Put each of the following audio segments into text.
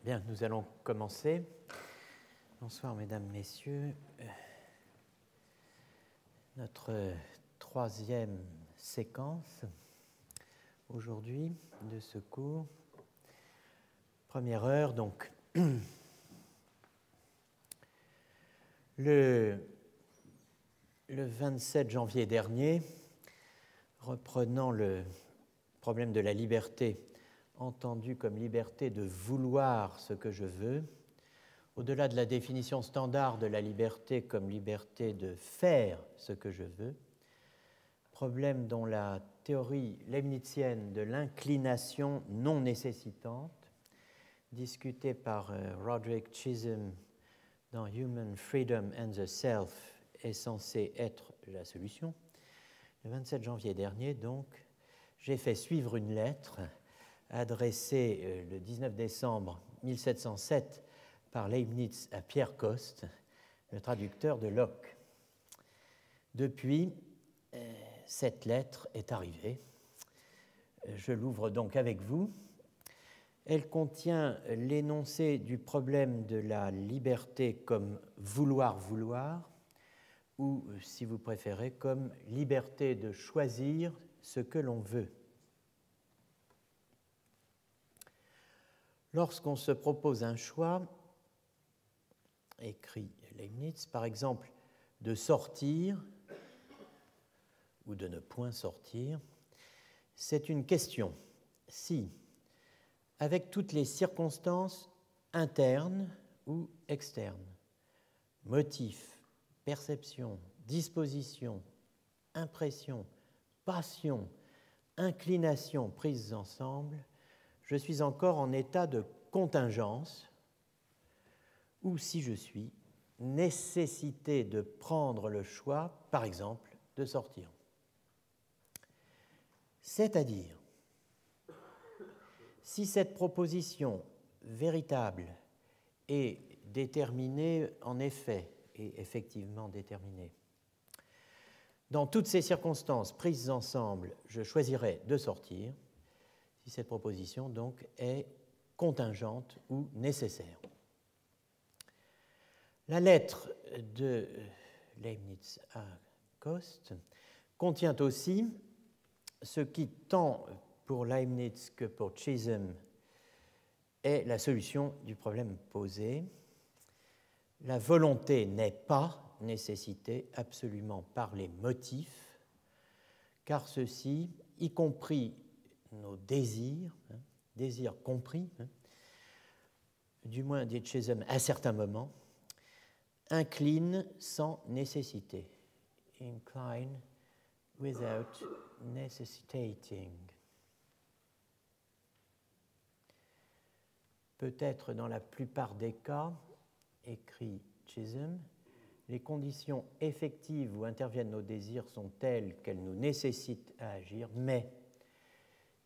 Bien, nous allons commencer. Bonsoir, mesdames, messieurs. Notre troisième séquence aujourd'hui de ce cours. Première heure, donc. Le 27 janvier dernier, reprenant le problème de la liberté, entendu comme liberté de vouloir ce que je veux, au-delà de la définition standard de la liberté comme liberté de faire ce que je veux, problème dont la théorie leibnizienne de l'inclination non nécessitante, discutée par Roderick Chisholm dans Human Freedom and the Self, est censée être la solution. Le 27 janvier dernier, donc, j'ai fait suivre une lettre adressée le 19 décembre 1707 par Leibniz à Pierre Coste, le traducteur de Locke. Depuis, cette lettre est arrivée. Je l'ouvre donc avec vous. Elle contient l'énoncé du problème de la liberté comme vouloir, ou, si vous préférez, comme liberté de choisir ce que l'on veut. Lorsqu'on se propose un choix, écrit Leibniz, par exemple, de sortir ou de ne point sortir, c'est une question. Si, avec toutes les circonstances internes ou externes, motifs, perception, disposition, impression, passion, inclination prises ensemble, je suis encore en état de contingence, ou si je suis nécessité de prendre le choix, par exemple, de sortir. C'est-à-dire, si cette proposition véritable est déterminée en effet, et effectivement déterminée, dans toutes ces circonstances prises ensemble, je choisirai de sortir, si cette proposition donc est contingente ou nécessaire. La lettre de Leibniz à Coste contient aussi ce qui, tant pour Leibniz que pour Chisholm, est la solution du problème posé. La volonté n'est pas nécessitée absolument par les motifs, car ceux-ci, y compris nos désirs, désirs compris, du moins dit Chisholm à certains moments, inclinent sans nécessité. Incline without necessitating. Peut-être dans la plupart des cas, écrit Chisholm, les conditions effectives où interviennent nos désirs sont telles qu'elles nous nécessitent à agir, mais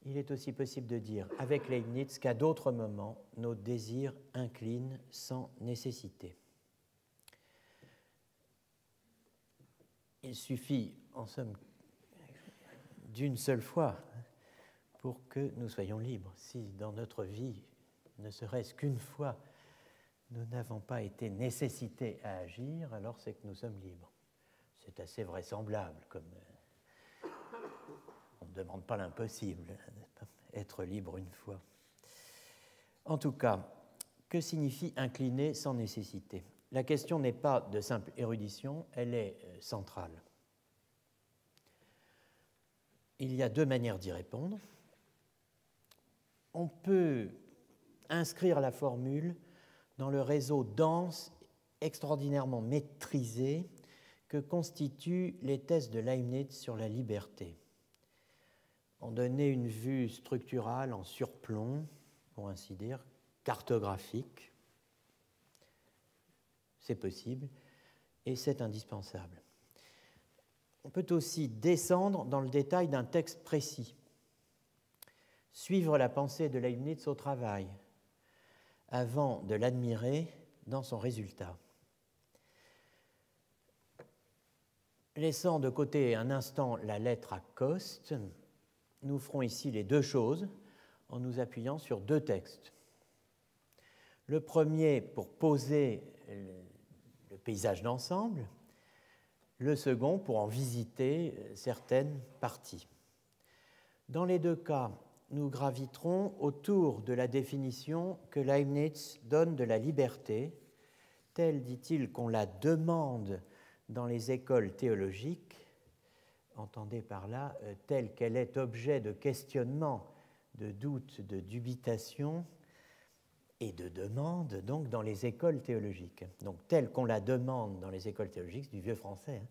il est aussi possible de dire avec Leibniz qu'à d'autres moments, nos désirs inclinent sans nécessité. Il suffit, en somme, d'une seule fois pour que nous soyons libres. Si dans notre vie, ne serait-ce qu'une fois, nous n'avons pas été nécessités à agir, alors c'est que nous sommes libres. C'est assez vraisemblable, comme on ne demande pas l'impossible, être libre une fois. En tout cas, que signifie incliner sans nécessité ? La question n'est pas de simple érudition, elle est centrale. Il y a deux manières d'y répondre. On peut inscrire la formule dans le réseau dense, extraordinairement maîtrisé que constituent les thèses de Leibniz sur la liberté. En donner une vue structurale en surplomb, pour ainsi dire, cartographique, c'est possible et c'est indispensable. On peut aussi descendre dans le détail d'un texte précis, suivre la pensée de Leibniz au travail, avant de l'admirer dans son résultat. Laissant de côté un instant la lettre à Coste, nous ferons ici les deux choses en nous appuyant sur deux textes. Le premier pour poser le paysage d'ensemble, le second pour en visiter certaines parties. Dans les deux cas, nous graviterons autour de la définition que Leibniz donne de la liberté, telle, dit-il, qu'on la demande dans les écoles théologiques, entendez par là, telle qu'elle est objet de questionnement, de doute, de dubitation et de demande, donc dans les écoles théologiques. Donc telle qu'on la demande dans les écoles théologiques, c'est du vieux français, hein.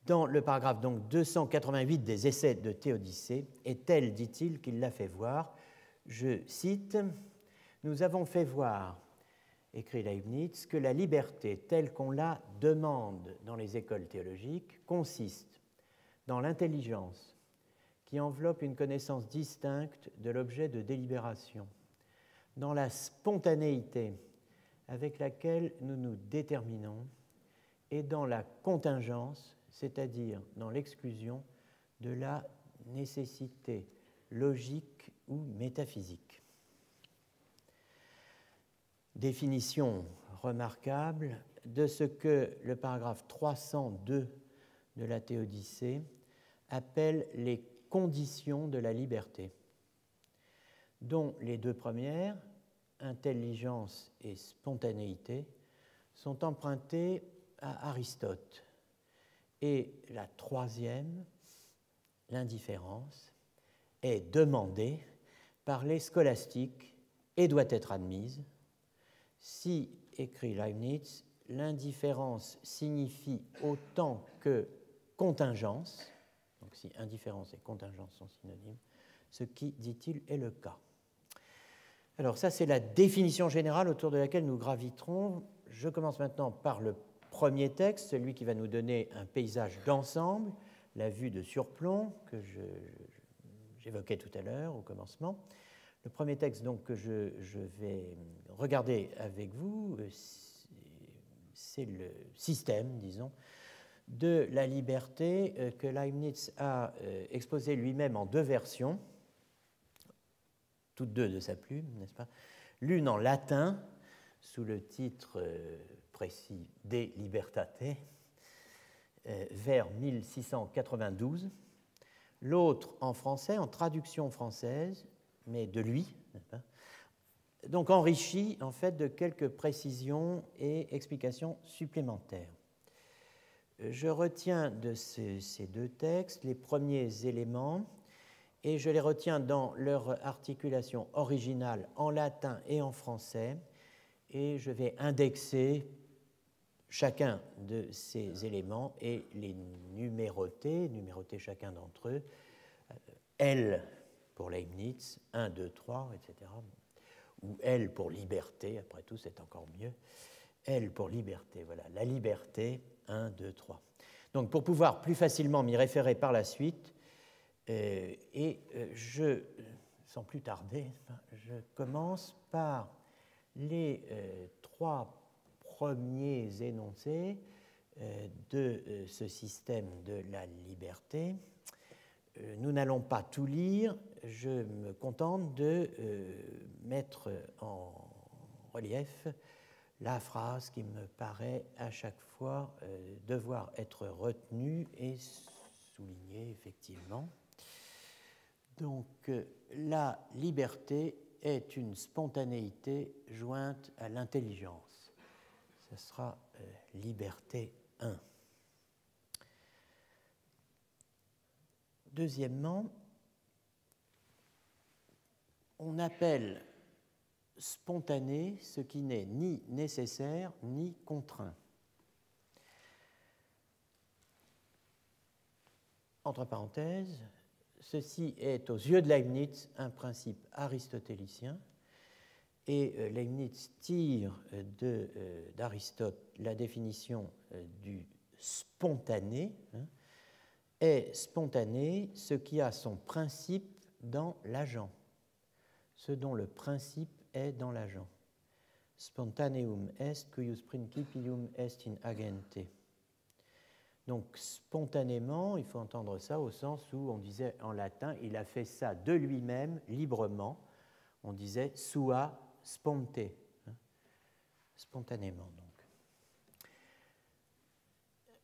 Dans le paragraphe donc 288 des Essais de Théodicée, est telle, dit-il, qu'il l'a fait voir. Je cite, « Nous avons fait voir, écrit Leibniz, que la liberté telle qu'on la demande dans les écoles théologiques consiste dans l'intelligence qui enveloppe une connaissance distincte de l'objet de délibération, dans la spontanéité avec laquelle nous nous déterminons et dans la contingence, c'est-à-dire dans l'exclusion de la nécessité logique ou métaphysique. » Définition remarquable de ce que le paragraphe 302 de la Théodicée appelle les conditions de la liberté, dont les deux premières, intelligence et spontanéité, sont empruntées à Aristote, et la troisième, l'indifférence, est demandée par les scolastiques et doit être admise. Si, écrit Leibniz, l'indifférence signifie autant que contingence, donc si indifférence et contingence sont synonymes, ce qui, dit-il, est le cas. Alors ça, c'est la définition générale autour de laquelle nous graviterons. Je commence maintenant par le premier texte, celui qui va nous donner un paysage d'ensemble, la vue de surplomb que j'évoquais tout à l'heure au commencement. Le premier texte donc, que je vais regarder avec vous, c'est le système, disons, de la liberté que Leibniz a exposé lui-même en deux versions, toutes deux de sa plume, n'est-ce pas? L'une en latin, sous le titre précis De Libertate, vers 1692, l'autre en français, en traduction française, mais de lui, n'est-ce pas? Donc enrichi en fait de quelques précisions et explications supplémentaires. Je retiens de ces deux textes les premiers éléments et je les retiens dans leur articulation originale en latin et en français, et je vais indexer chacun de ces éléments et les numéroter chacun d'entre eux, L pour Leibniz, 1, 2, 3, etc., ou L pour liberté, après tout c'est encore mieux, L pour liberté, voilà, la liberté, 1, 2, 3. Donc pour pouvoir plus facilement m'y référer par la suite, je, sans plus tarder, je commence par les trois premiers énoncés de ce système de la liberté. Nous n'allons pas tout lire, je me contente de mettre en relief la phrase qui me paraît à chaque fois devoir être retenue et soulignée effectivement. Donc, la liberté est une spontanéité jointe à l'intelligence. Ce sera liberté 1. Deuxièmement, on appelle spontané ce qui n'est ni nécessaire ni contraint. Entre parenthèses, ceci est aux yeux de Leibniz un principe aristotélicien et Leibniz tire d'Aristote la définition du spontané, est spontané ce qui a son principe dans l'agent, ce dont le principe est dans l'agent. Spontaneum est cuius principium est in agente. Donc spontanément, il faut entendre ça au sens où on disait en latin, il a fait ça de lui-même, librement. On disait sua sponte. spontanément. Donc.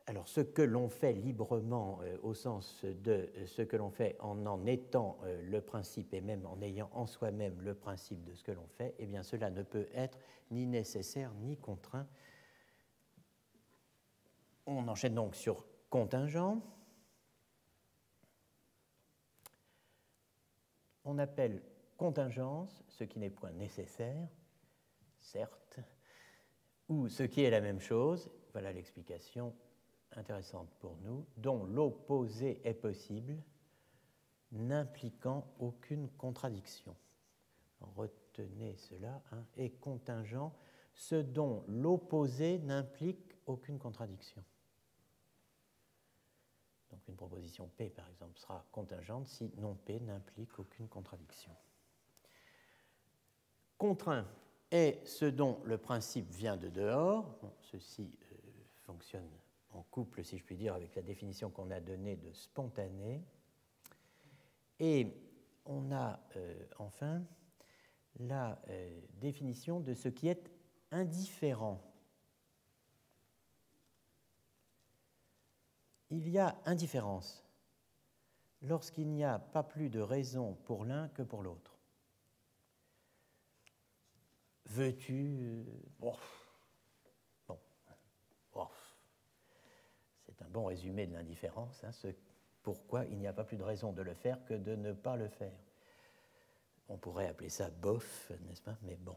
Alors, ce que l'on fait librement, au sens de ce que l'on fait en étant le principe et même en ayant en soi-même le principe de ce que l'on fait, eh bien, cela ne peut être ni nécessaire ni contraint. On enchaîne donc sur contingent. On appelle contingence ce qui n'est point nécessaire, certes, ou ce qui est la même chose, voilà l'explication intéressante pour nous, dont l'opposé est possible, n'impliquant aucune contradiction. Retenez cela, hein, et contingent, ce dont l'opposé n'implique aucune contradiction. Donc une proposition P, par exemple, sera contingente si non P n'implique aucune contradiction. Contraint est ce dont le principe vient de dehors. Bon, ceci fonctionne en couple, si je puis dire, avec la définition qu'on a donnée de spontané. Et on a enfin la définition de ce qui est indifférent. Il y a indifférence lorsqu'il n'y a pas plus de raison pour l'un que pour l'autre. Veux-tu... Bon. C'est un bon résumé de l'indifférence, hein, pourquoi il n'y a pas plus de raison de le faire que de ne pas le faire. On pourrait appeler ça bof, n'est-ce pas? Mais bon,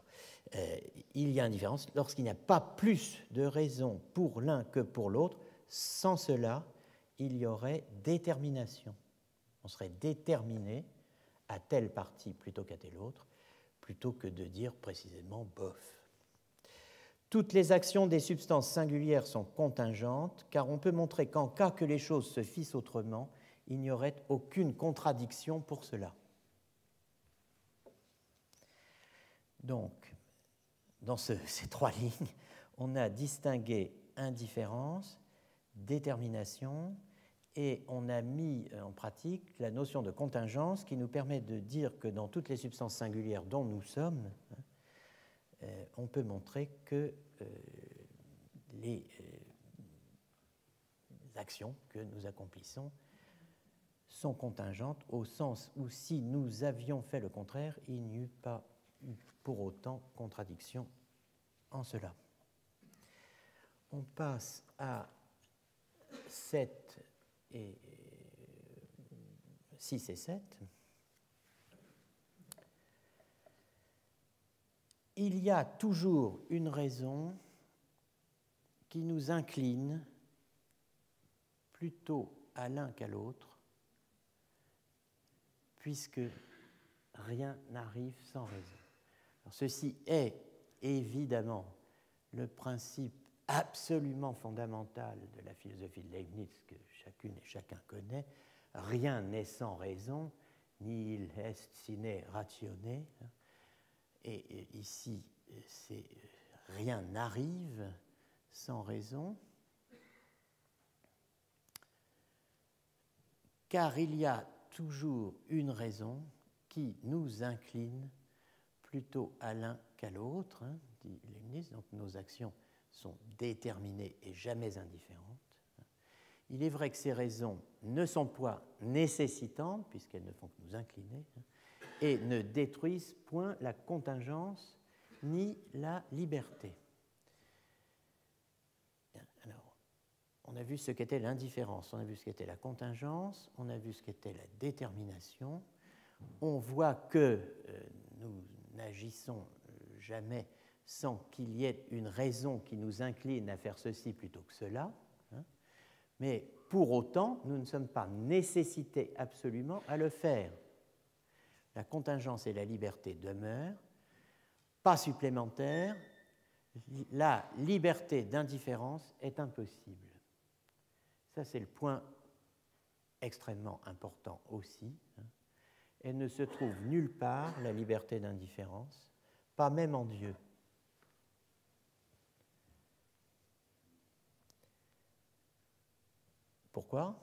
il y a indifférence lorsqu'il n'y a pas plus de raison pour l'un que pour l'autre. Sans cela, il y aurait détermination. On serait déterminé à telle partie plutôt qu'à telle autre, plutôt que de dire précisément bof. Toutes les actions des substances singulières sont contingentes, car on peut montrer qu'en cas que les choses se fissent autrement, il n'y aurait aucune contradiction pour cela. Donc, dans ces trois lignes, on a distingué indifférence, détermination, et on a mis en pratique la notion de contingence qui nous permet de dire que dans toutes les substances singulières dont nous sommes, on peut montrer que les actions que nous accomplissons sont contingentes au sens où si nous avions fait le contraire, il n'y eût pas eu pour autant contradiction en cela. On passe à 6 et 7. Il y a toujours une raison qui nous incline plutôt à l'un qu'à l'autre, puisque rien n'arrive sans raison. Alors, ceci est évidemment le principe absolument fondamental de la philosophie de Leibniz que chacune et chacun connaît. Rien n'est sans raison, nihil est sine ratione. Et ici, rien n'arrive sans raison, car il y a toujours une raison qui nous incline plutôt à l'un qu'à l'autre, hein, dit Leibniz. Donc nos actions sont déterminées et jamais indifférentes. Il est vrai que ces raisons ne sont point nécessitantes, puisqu'elles ne font que nous incliner, hein, et ne détruisent point la contingence ni la liberté. Alors, on a vu ce qu'était l'indifférence, on a vu ce qu'était la contingence, on a vu ce qu'était la détermination. On voit que nous n'agissons jamais sans qu'il y ait une raison qui nous incline à faire ceci plutôt que cela, hein. Mais pour autant, nous ne sommes pas nécessités absolument à le faire. La contingence et la liberté demeurent, pas supplémentaires, la liberté d'indifférence est impossible. Ça, c'est le point extrêmement important aussi. Elle ne se trouve nulle part, la liberté d'indifférence, pas même en Dieu. Pourquoi?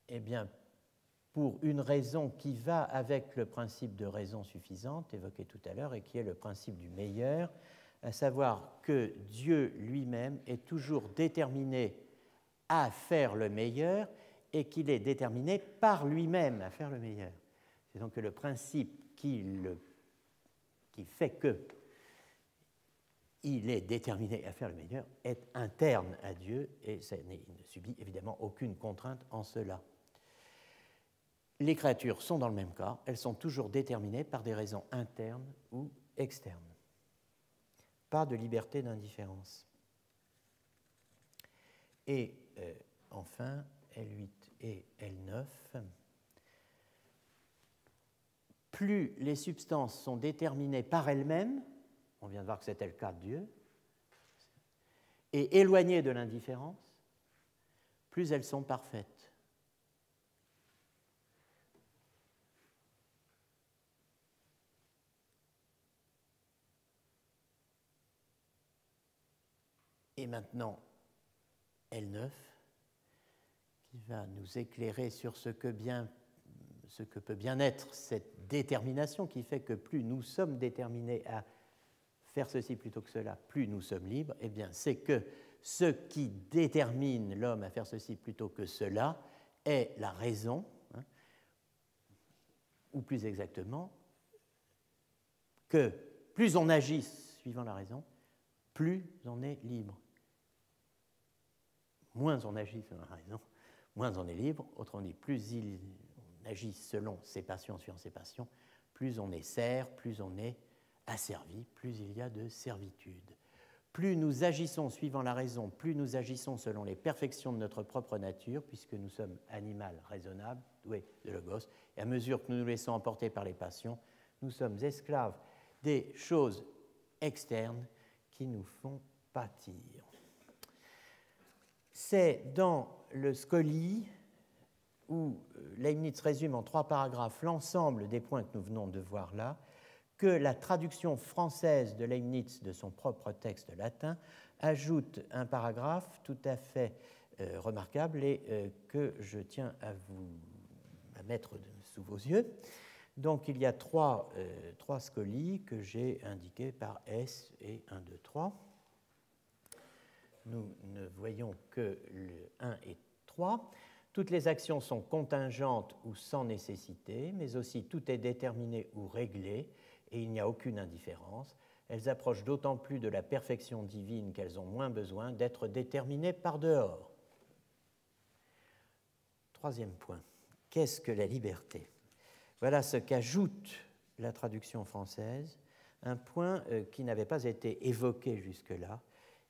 Eh bien, pour une raison qui va avec le principe de raison suffisante évoqué tout à l'heure et qui est le principe du meilleur, à savoir que Dieu lui-même est toujours déterminé à faire le meilleur et qu'il est déterminé par lui-même à faire le meilleur. C'est donc que le principe qui fait que il est déterminé à faire le meilleur est interne à Dieu et il ne subit évidemment aucune contrainte en cela. Les créatures sont dans le même cas, elles sont toujours déterminées par des raisons internes ou externes. Pas de liberté d'indifférence. Et enfin, L8 et L9, plus les substances sont déterminées par elles-mêmes, on vient de voir que c'était le cas de Dieu, et éloignées de l'indifférence, plus elles sont parfaites. Et maintenant, L9, qui va nous éclairer sur ce que peut bien être cette détermination qui fait que plus nous sommes déterminés à faire ceci plutôt que cela, plus nous sommes libres, eh bien, c'est que ce qui détermine l'homme à faire ceci plutôt que cela est la raison, hein, ou plus exactement, que plus on agit suivant la raison, plus on est libre. Moins on agit selon la raison, moins on est libre. Autrement dit, plus on agit selon ses passions, suivant ses passions, plus on est serf, plus on est asservi, plus il y a de servitude. Plus nous agissons suivant la raison, plus nous agissons selon les perfections de notre propre nature, puisque nous sommes animal raisonnable, doué de logos, et à mesure que nous nous laissons emporter par les passions, nous sommes esclaves des choses externes qui nous font pâtir. C'est dans le Scoli où Leibniz résume en 3 paragraphes l'ensemble des points que nous venons de voir là, que la traduction française de Leibniz de son propre texte latin ajoute un paragraphe tout à fait remarquable et que je tiens à mettre sous vos yeux. Donc il y a trois scolies que j'ai indiqués par S et 1, 2, 3. Nous ne voyons que le 1 et 3. Toutes les actions sont contingentes ou sans nécessité, mais aussi tout est déterminé ou réglé, et il n'y a aucune indifférence. Elles approchent d'autant plus de la perfection divine qu'elles ont moins besoin d'être déterminées par dehors. 3e point. Qu'est-ce que la liberté ? Voilà ce qu'ajoute la traduction française, un point qui n'avait pas été évoqué jusque-là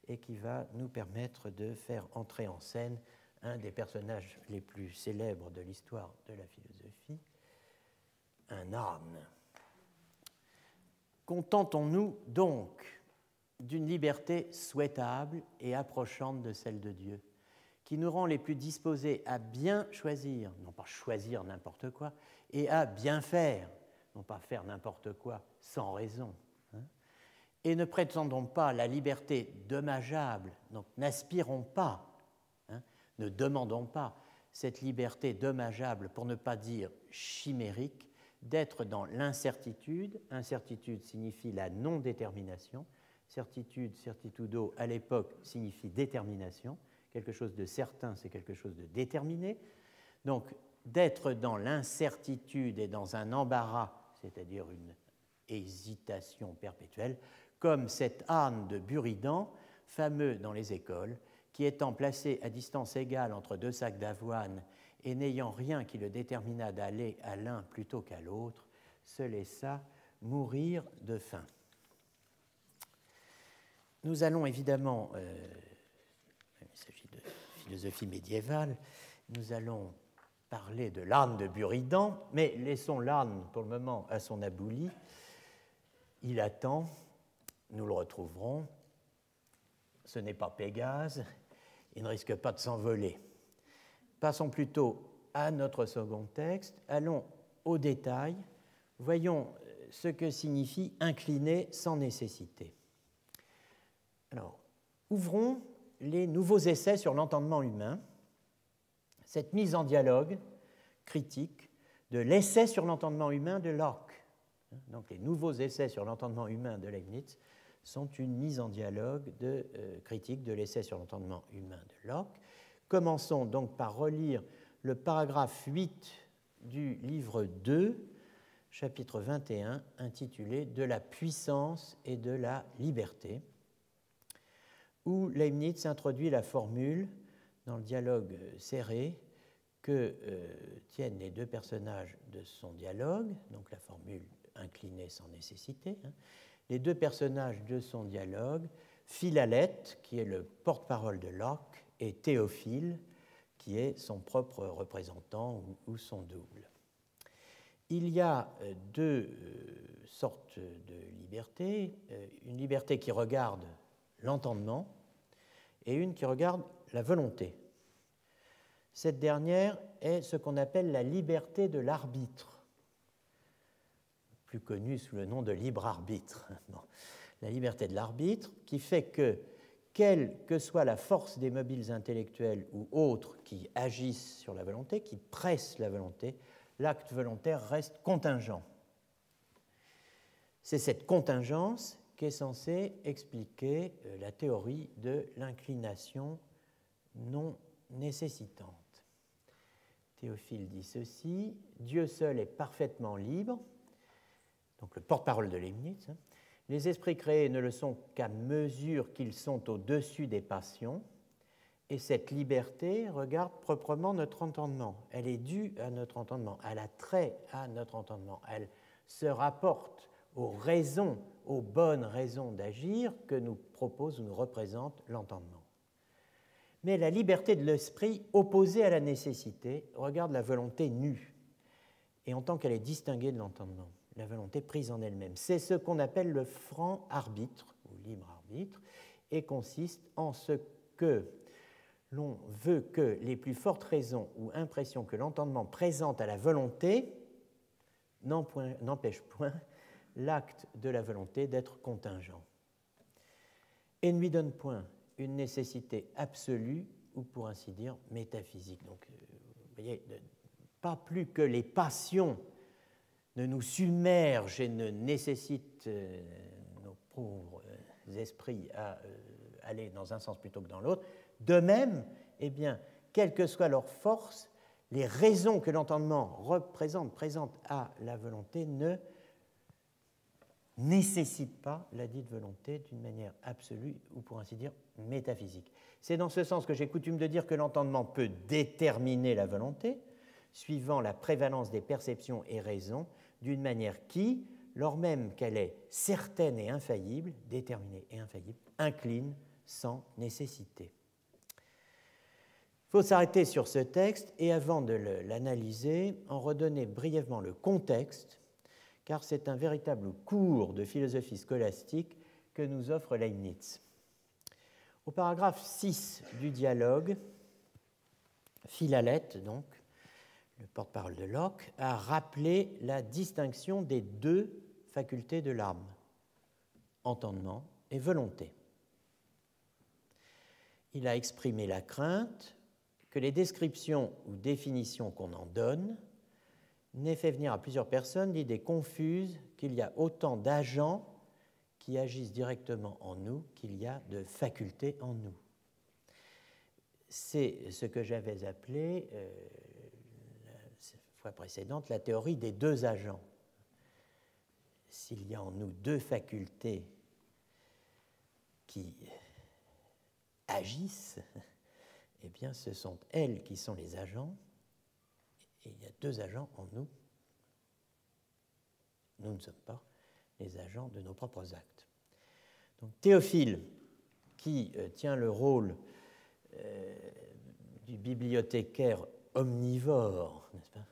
et qui va nous permettre de faire entrer en scène un des personnages les plus célèbres de l'histoire de la philosophie, un âne. Contentons-nous donc d'une liberté souhaitable et approchante de celle de Dieu, qui nous rend les plus disposés à bien choisir, non pas choisir n'importe quoi, et à bien faire, non pas faire n'importe quoi sans raison. Et ne prétendons pas la liberté dommageable, donc n'aspirons pas, ne demandons pas cette liberté dommageable, pour ne pas dire chimérique, d'être dans l'incertitude. Incertitude signifie la non-détermination. Certitude, certitudo, à l'époque, signifie détermination. Quelque chose de certain, c'est quelque chose de déterminé. Donc, d'être dans l'incertitude et dans un embarras, c'est-à-dire une hésitation perpétuelle, comme cet âne de Buridan, fameux dans les écoles, qui étant placé à distance égale entre 2 sacs d'avoine et n'ayant rien qui le déterminât d'aller à l'un plutôt qu'à l'autre, se laissa mourir de faim. Nous allons évidemment, il s'agit de philosophie médiévale, nous allons parler de l'âne de Buridan, mais laissons l'âne pour le moment à son abouli. Il attend, nous le retrouverons. Ce n'est pas Pégase, il ne risque pas de s'envoler. Passons plutôt à notre second texte. Allons au détail. Voyons ce que signifie incliner sans nécessité. Alors, ouvrons les nouveaux essais sur l'entendement humain, cette mise en dialogue critique de l'essai sur l'entendement humain de Locke. Donc, les nouveaux essais sur l'entendement humain de Leibniz sont une mise en dialogue de critique de l'essai sur l'entendement humain de Locke. Commençons donc par relire le paragraphe 8 du livre 2, chapitre 21, intitulé « De la puissance et de la liberté », où Leibniz introduit la formule, dans le dialogue serré, que tiennent les deux personnages de son dialogue, donc la formule inclinée sans nécessité, les deux personnages de son dialogue, Philalèthe, qui est le porte-parole de Locke, et Théophile, qui est son propre représentant ou son double. Il y a deux sortes de liberté, une liberté qui regarde l'entendement et une qui regarde la volonté. Cette dernière est ce qu'on appelle la liberté de l'arbitre, plus connue sous le nom de libre arbitre. Bon. La liberté de l'arbitre qui fait que, quelle que soit la force des mobiles intellectuels ou autres qui agissent sur la volonté, qui pressent la volonté, l'acte volontaire reste contingent. C'est cette contingence qui est censée expliquer la théorie de l'inclination non nécessitante. Théophile dit ceci, « Dieu seul est parfaitement libre », donc le porte-parole de Leibniz, les esprits créés ne le sont qu'à mesure qu'ils sont au-dessus des passions, et cette liberté regarde proprement notre entendement. Elle est due à notre entendement, elle a trait à notre entendement, elle se rapporte aux raisons, aux bonnes raisons d'agir que nous propose ou nous représente l'entendement. Mais la liberté de l'esprit, opposée à la nécessité, regarde la volonté nue, et en tant qu'elle est distinguée de l'entendement, la volonté prise en elle-même. C'est ce qu'on appelle le franc arbitre, ou libre arbitre, et consiste en ce que l'on veut que les plus fortes raisons ou impressions que l'entendement présente à la volonté n'empêchent point l'acte de la volonté d'être contingent et ne lui donne point une nécessité absolue ou pour ainsi dire métaphysique. Donc, vous voyez, pas plus que les passions ne nous submergent et ne nécessitent nos pauvres esprits à aller dans un sens plutôt que dans l'autre. De même, eh bien, quelle que soit leur force, les raisons que l'entendement présente à la volonté ne nécessite pas la dite volonté d'une manière absolue ou pour ainsi dire métaphysique. C'est dans ce sens que j'ai coutume de dire que l'entendement peut déterminer la volonté suivant la prévalence des perceptions et raisons d'une manière qui, lors même qu'elle est certaine et infaillible, déterminée et infaillible, incline sans nécessité. Il faut s'arrêter sur ce texte et avant de l'analyser, en redonner brièvement le contexte, car c'est un véritable cours de philosophie scolastique que nous offre Leibniz. Au paragraphe 6 du dialogue, Philalèthe, donc, le porte-parole de Locke, a rappelé la distinction des deux facultés de l'âme, entendement et volonté. Il a exprimé la crainte que les descriptions ou définitions qu'on en donne n'ait fait venir à plusieurs personnes l'idée confuse qu'il y a autant d'agents qui agissent directement en nous qu'il y a de facultés en nous. C'est ce que j'avais appelé, la fois précédente, la théorie des deux agents. S'il y a en nous deux facultés qui agissent, eh bien ce sont elles qui sont les agents. Et il y a deux agents en nous. Nous ne sommes pas les agents de nos propres actes. Donc Théophile, qui tient le rôle du bibliothécaire omnivore, n'est-ce pas,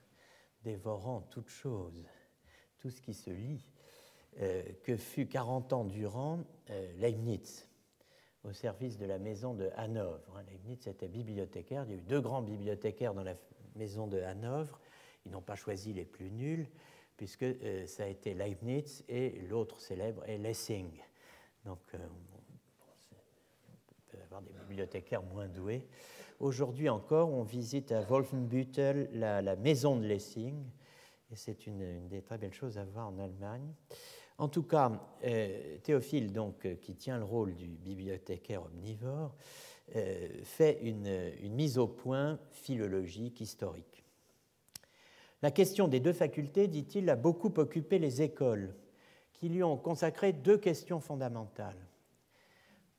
dévorant toute chose, tout ce qui se lit, que fut 40 ans durant Leibniz, au service de la maison de Hanovre. Leibniz était bibliothécaire, il y a eu deux grands bibliothécaires dans la maison de Hanovre, ils n'ont pas choisi les plus nuls, puisque ça a été Leibniz et l'autre célèbre est Lessing. Donc, on peut avoir des bibliothécaires moins doués. Aujourd'hui encore, on visite à Wolfenbüttel la maison de Lessing, et c'est une des très belles choses à voir en Allemagne. En tout cas, Théophile, donc, qui tient le rôle du bibliothécaire omnivore, fait une mise au point philologique, historique. La question des deux facultés, dit-il, a beaucoup occupé les écoles, qui lui ont consacré deux questions fondamentales.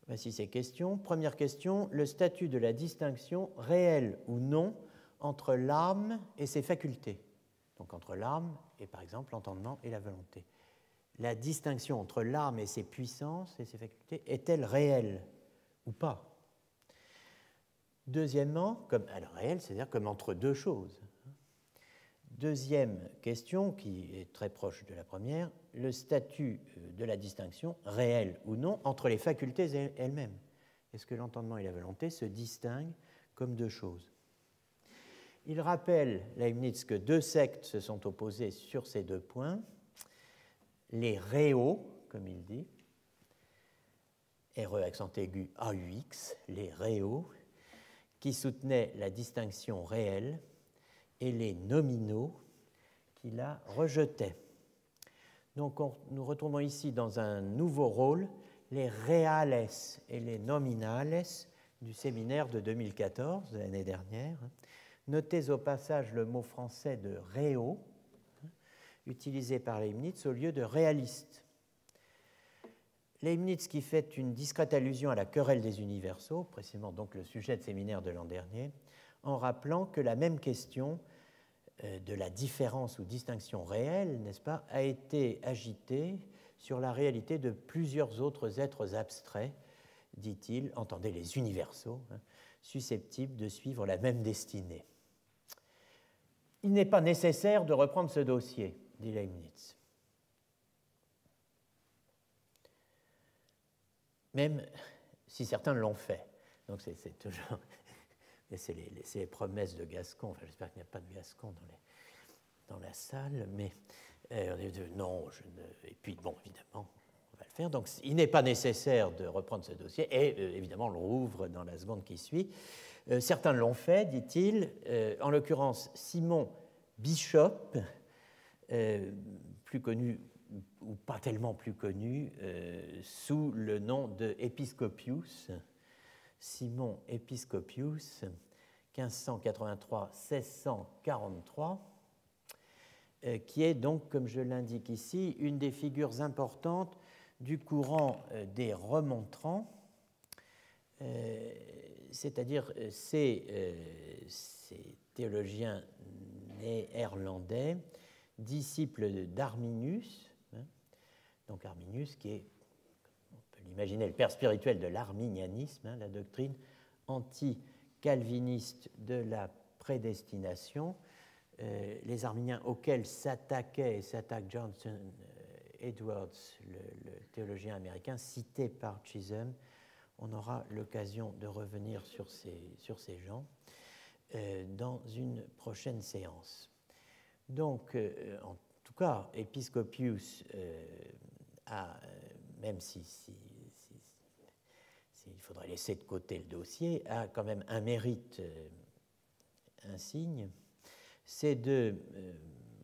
Voici ces questions. Première question, le statut de la distinction réelle ou non entre l'âme et ses facultés. Donc entre l'âme et, par exemple, l'entendement et la volonté. La distinction entre l'âme et ses puissances et ses facultés est-elle réelle ou pas? Deuxièmement, alors réelle, c'est-à-dire comme entre deux choses. Deuxième question, qui est très proche de la première, le statut de la distinction, réelle ou non, entre les facultés elles-mêmes. Est-ce que l'entendement et la volonté se distinguent comme deux choses? Il rappelle, Leibniz, que deux sectes se sont opposées sur ces deux points. Les réaux, comme il dit, RE accent aigu AUX, les réaux, qui soutenaient la distinction réelle, et les nominaux qui la rejetaient. Donc nous retrouvons ici dans un nouveau rôle les reales et les nominales du séminaire de 2014, de l'année dernière. Notez au passage le mot français de réaux, utilisé par Leibniz au lieu de réaliste. Leibniz qui fait une discrète allusion à la querelle des universaux, précisément donc le sujet de séminaire de l'an dernier, en rappelant que la même question de la différence ou distinction réelle, n'est-ce pas, a été agitée sur la réalité de plusieurs autres êtres abstraits, dit-il, entendez les universaux, susceptibles de suivre la même destinée. Il n'est pas nécessaire de reprendre ce dossier, dit Leibniz. Même si certains l'ont fait. Donc c'est toujours... C'est les promesses de Gascon. Enfin, j'espère qu'il n'y a pas de Gascon dans la salle, mais non, et puis bon, évidemment, on va le faire. Donc il n'est pas nécessaire de reprendre ce dossier, et évidemment, on le rouvre dans la seconde qui suit. Certains l'ont fait, dit-il, en l'occurrence Simon Bishop, plus connu, ou pas tellement plus connu, sous le nom de Episcopius, Simon Episcopius, 1583-1643, qui est donc, comme je l'indique ici, une des figures importantes du courant des remontrants, c'est-à-dire ces théologiens néerlandais, disciples d'Arminius, donc Arminius qui est, l'imaginer, le père spirituel de l'arminianisme, la doctrine anti-calviniste de la prédestination, les arminiens auxquels s'attaquait et s'attaque Johnson Edwards, le théologien américain, cité par Chisholm. On aura l'occasion de revenir sur ces gens dans une prochaine séance. Donc, en tout cas, Episcopius a, même si il faudrait laisser de côté le dossier, a quand même un mérite insigne, c'est de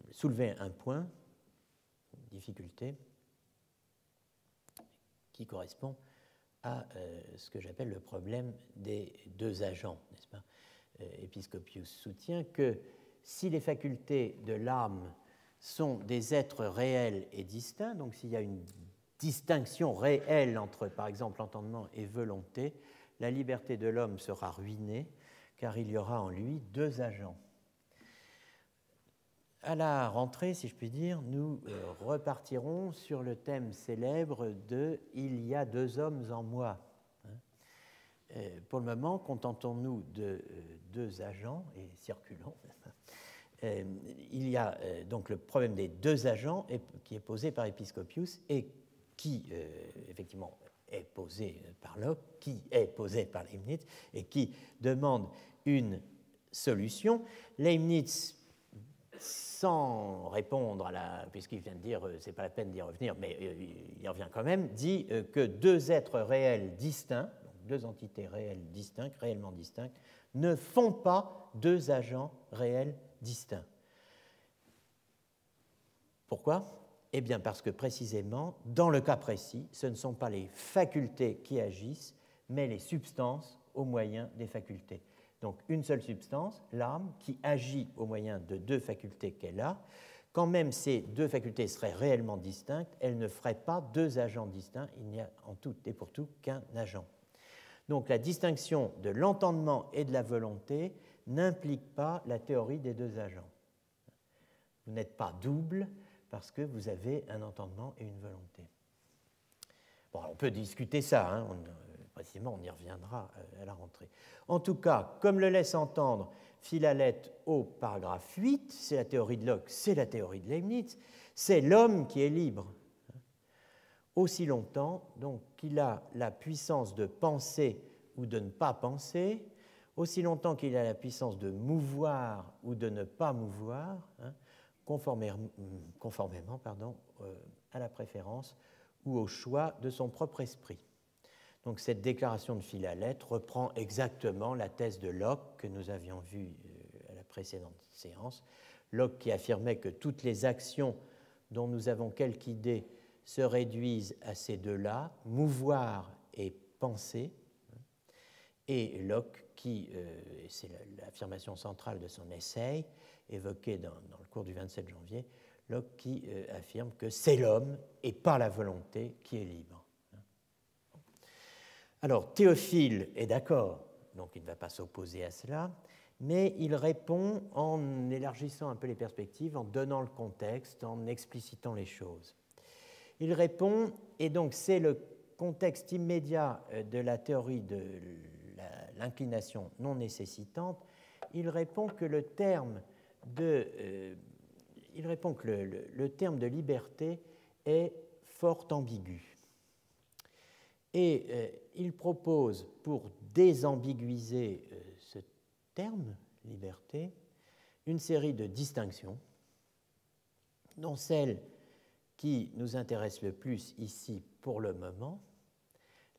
soulever un point, une difficulté, qui correspond à ce que j'appelle le problème des deux agents, n'est-ce pas? Episcopius soutient que si les facultés de l'âme sont des êtres réels et distincts, donc s'il y a une distinction réelle entre, par exemple, entendement et volonté, la liberté de l'homme sera ruinée, car il y aura en lui deux agents. À la rentrée, si je puis dire, nous repartirons sur le thème célèbre de « Il y a deux hommes en moi ». Pour le moment, contentons-nous de deux agents et circulons. Il y a donc le problème des deux agents qui est posé par Episcopius et qui, effectivement, est posé par Locke, qui est posé par Leibniz et qui demande une solution. Leibniz, sans répondre puisqu'il vient de dire c'est pas la peine d'y revenir, mais il y revient quand même, dit que deux êtres réels distincts, donc deux entités réelles distinctes, réellement distinctes, ne font pas deux agents réels distincts. Pourquoi? Eh bien parce que précisément, dans le cas précis, ce ne sont pas les facultés qui agissent, mais les substances au moyen des facultés. Donc une seule substance, l'âme, qui agit au moyen de deux facultés qu'elle a. Quand même ces deux facultés seraient réellement distinctes, elles ne feraient pas deux agents distincts, il n'y a en tout et pour tout qu'un agent. Donc la distinction de l'entendement et de la volonté n'implique pas la théorie des deux agents. Vous n'êtes pas double parce que vous avez un entendement et une volonté. Bon, on peut discuter ça, hein, précisément on y reviendra à la rentrée. En tout cas, comme le laisse entendre Philalèthe au paragraphe 8, c'est la théorie de Locke, c'est la théorie de Leibniz, c'est l'homme qui est libre. Aussi longtemps donc qu'il a la puissance de penser ou de ne pas penser, aussi longtemps qu'il a la puissance de mouvoir ou de ne pas mouvoir, hein, conformément à la préférence ou au choix de son propre esprit. Donc cette déclaration de Philalèthe reprend exactement la thèse de Locke que nous avions vue à la précédente séance. Locke qui affirmait que toutes les actions dont nous avons quelque idée se réduisent à ces deux-là, mouvoir et penser, et Locke qui, c'est l'affirmation centrale de son essai, évoqué dans le cours du 27 janvier, Locke qui affirme que c'est l'homme et pas la volonté qui est libre. Alors, Théophile est d'accord, donc il ne va pas s'opposer à cela, mais il répond en élargissant un peu les perspectives, en donnant le contexte, en explicitant les choses. Il répond, et donc c'est le contexte immédiat de la théorie de l'inclination non nécessitante, il répond que le terme de liberté est fort ambigu. Et il propose, pour désambiguiser ce terme, liberté, une série de distinctions, dont celle qui nous intéresse le plus ici pour le moment,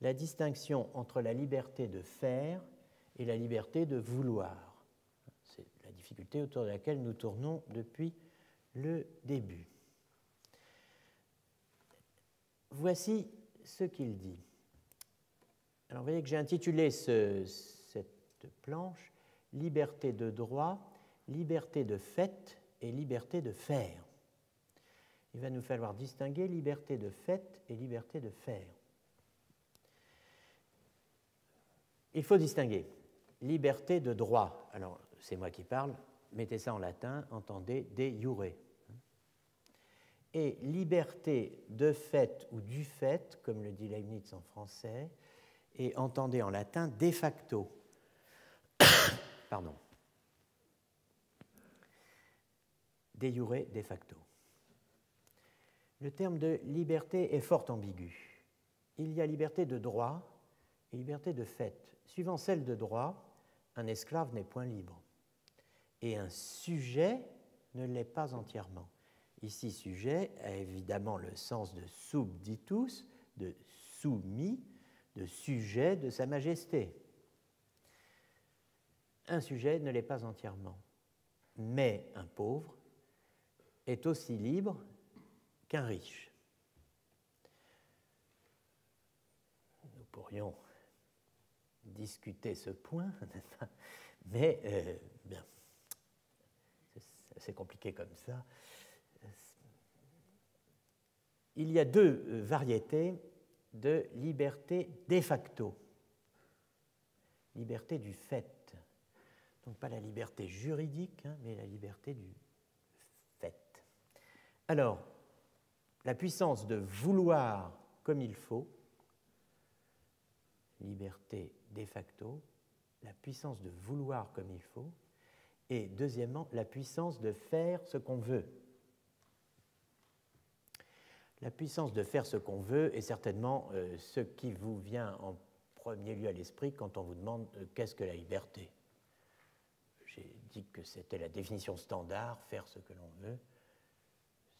la distinction entre la liberté de faire et la liberté de vouloir. C'est la difficulté autour de laquelle nous tournons depuis le début. Voici ce qu'il dit. Alors, vous voyez que j'ai intitulé cette planche « Liberté de droit, liberté de fait et liberté de faire ». Il va nous falloir distinguer liberté de fait et liberté de faire. Il faut distinguer liberté de droit. Alors, c'est moi qui parle, mettez ça en latin, entendez de iure. Et liberté de fait ou du fait, comme le dit Leibniz en français, et entendez en latin de facto. Pardon. De iure, de facto. Le terme de liberté est fort ambigu. Il y a liberté de droit et liberté de fait. Suivant celle de droit, un esclave n'est point libre. Et un sujet ne l'est pas entièrement. Ici, sujet a évidemment le sens de subditus, de soumis, de sujet de Sa Majesté. Un sujet ne l'est pas entièrement. Mais un pauvre est aussi libre qu'un riche. Nous pourrions discuter ce point, mais bien, c'est compliqué comme ça. Il y a deux variétés de liberté de facto. Liberté du fait. Donc pas la liberté juridique, hein, mais la liberté du fait. Alors, la puissance de vouloir comme il faut, liberté de facto, la puissance de vouloir comme il faut, et deuxièmement, la puissance de faire ce qu'on veut. La puissance de faire ce qu'on veut est certainement ce qui vous vient en premier lieu à l'esprit quand on vous demande qu'est-ce que la liberté. J'ai dit que c'était la définition standard, faire ce que l'on veut.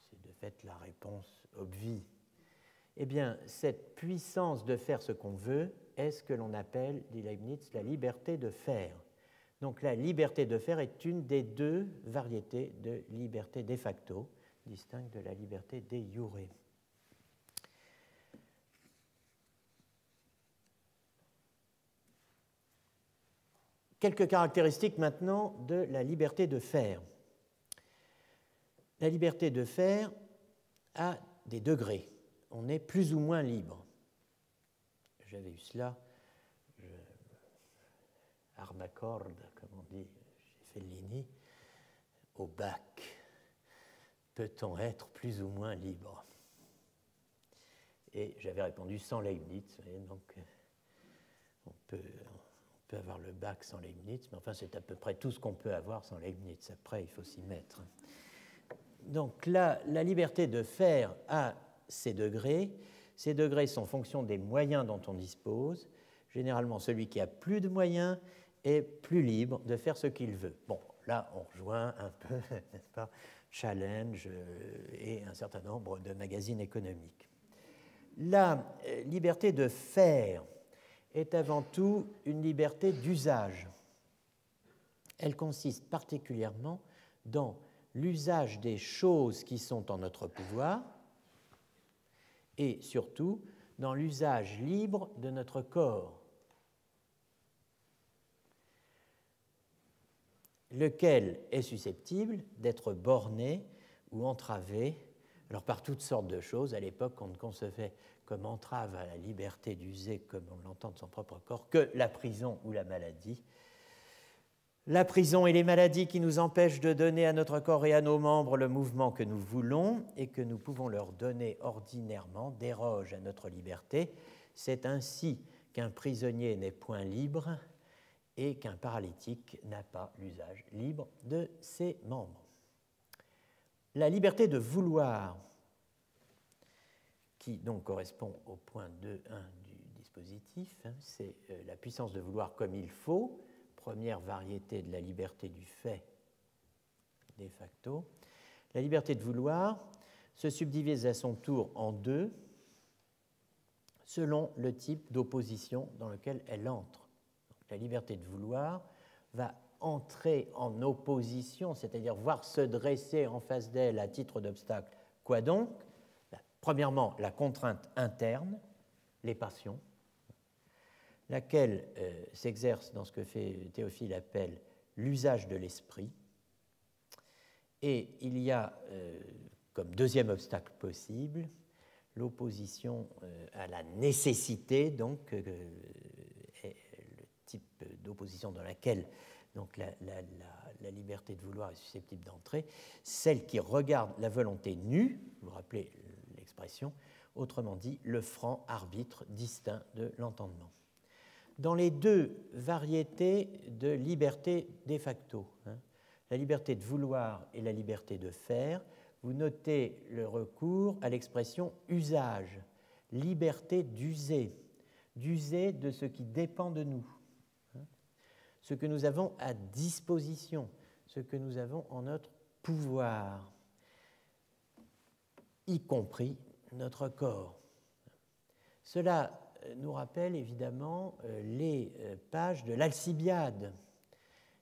C'est de fait la réponse obvie. Eh bien, cette puissance de faire ce qu'on veut est ce que l'on appelle, dit Leibniz, la liberté de faire. Donc la liberté de faire est une des deux variétés de liberté de facto, distincte de la liberté de iure. Quelques caractéristiques maintenant de la liberté de faire. La liberté de faire a des degrés. On est plus ou moins libre. J'avais eu cela, armacorde, comme on dit chez Fellini, au bac. Peut-on être plus ou moins libre? Et j'avais répondu sans Leibniz. Donc, on peut avoir le bac sans Leibniz, mais enfin, c'est à peu près tout ce qu'on peut avoir sans Leibniz. Après, il faut s'y mettre. Donc là, la liberté de faire a ses degrés. Ces degrés sont fonction des moyens dont on dispose. Généralement, celui qui a plus de moyens est plus libre de faire ce qu'il veut. Bon, là, on rejoint un peu, n'est-ce pas, Challenge et un certain nombre de magazines économiques. La liberté de faire est avant tout une liberté d'usage. Elle consiste particulièrement dans l'usage des choses qui sont en notre pouvoir et surtout dans l'usage libre de notre corps, lequel est susceptible d'être borné ou entravé, alors par toutes sortes de choses. À l'époque, on ne concevait comme entrave à la liberté d'user, comme on l'entend de son propre corps, que la prison ou la maladie. La prison et les maladies qui nous empêchent de donner à notre corps et à nos membres le mouvement que nous voulons et que nous pouvons leur donner ordinairement dérogent à notre liberté. C'est ainsi qu'un prisonnier n'est point libre et qu'un paralytique n'a pas l'usage libre de ses membres. La liberté de vouloir, qui donc correspond au point 2.1 du dispositif, c'est la puissance de vouloir comme il faut, première variété de la liberté du fait de facto. La liberté de vouloir se subdivise à son tour en deux selon le type d'opposition dans lequel elle entre. La liberté de vouloir va entrer en opposition, c'est-à-dire voir se dresser en face d'elle à titre d'obstacle. Quoi donc? Premièrement, la contrainte interne, les passions, laquelle s'exerce dans ce que Théophile appelle l'usage de l'esprit. Et il y a comme deuxième obstacle possible l'opposition à la nécessité, donc est le type d'opposition dans laquelle donc, la liberté de vouloir est susceptible d'entrer, celle qui regarde la volonté nue, vous vous rappelez l'expression, autrement dit le franc arbitre distinct de l'entendement. Dans les deux variétés de liberté de facto, la liberté de vouloir et la liberté de faire, vous notez le recours à l'expression usage, liberté d'user de ce qui dépend de nous, ce que nous avons à disposition, ce que nous avons en notre pouvoir, y compris notre corps. Cela nous rappelle évidemment les pages de l'Alcibiade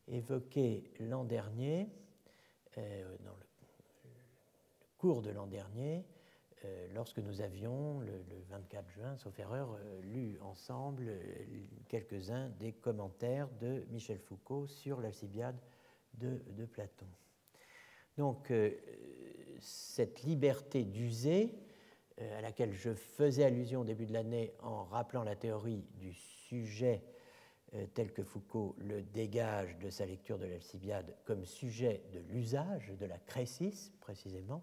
évoquées l'an dernier, dans le cours de l'an dernier, lorsque nous avions, le 24 juin, sauf erreur, lu ensemble quelques-uns des commentaires de Michel Foucault sur l'Alcibiade de Platon. Donc, cette liberté d'user, à laquelle je faisais allusion au début de l'année en rappelant la théorie du sujet tel que Foucault le dégage de sa lecture de l'Alcibiade comme sujet de l'usage, de la crésis précisément.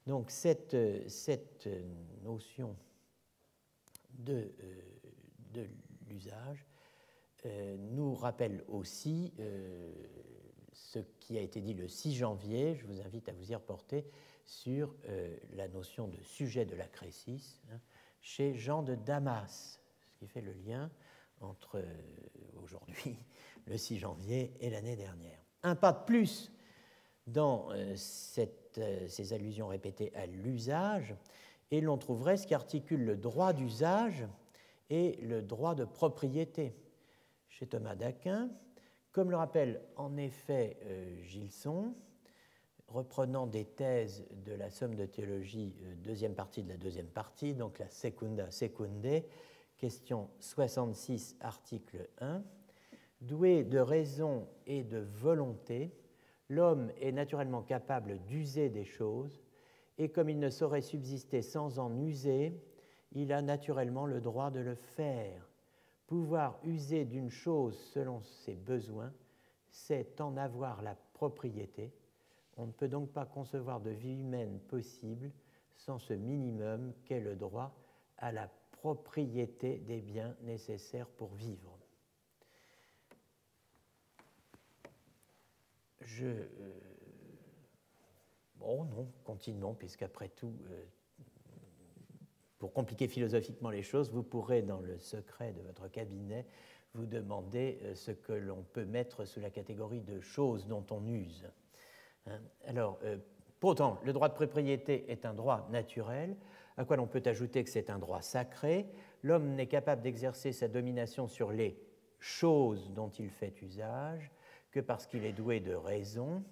Donc cette notion de l'usage nous rappelle aussi ce qui a été dit le 6 janvier, je vous invite à vous y reporter, sur la notion de sujet de la crésis chez Jean de Damas, ce qui fait le lien entre aujourd'hui, le 6 janvier, et l'année dernière. Un pas de plus dans ces allusions répétées à l'usage, et l'on trouverait ce qui articule le droit d'usage et le droit de propriété. Chez Thomas d'Aquin, comme le rappelle en effet Gilson, reprenant des thèses de la somme de théologie, deuxième partie de la deuxième partie, donc la secunda secundae, question 66, article 1. Doué de raison et de volonté, l'homme est naturellement capable d'user des choses, et comme il ne saurait subsister sans en user, il a naturellement le droit de le faire. Pouvoir user d'une chose selon ses besoins, c'est en avoir la propriété. On ne peut donc pas concevoir de vie humaine possible sans ce minimum qu'est le droit à la propriété des biens nécessaires pour vivre. Bon, non, continuons, puisqu'après tout, pour compliquer philosophiquement les choses, vous pourrez, dans le secret de votre cabinet, vous demander ce que l'on peut mettre sous la catégorie de choses dont on use. Alors, pourtant, le droit de propriété est un droit naturel, à quoi l'on peut ajouter que c'est un droit sacré. L'homme n'est capable d'exercer sa domination sur les choses dont il fait usage que parce qu'il est doué de raison.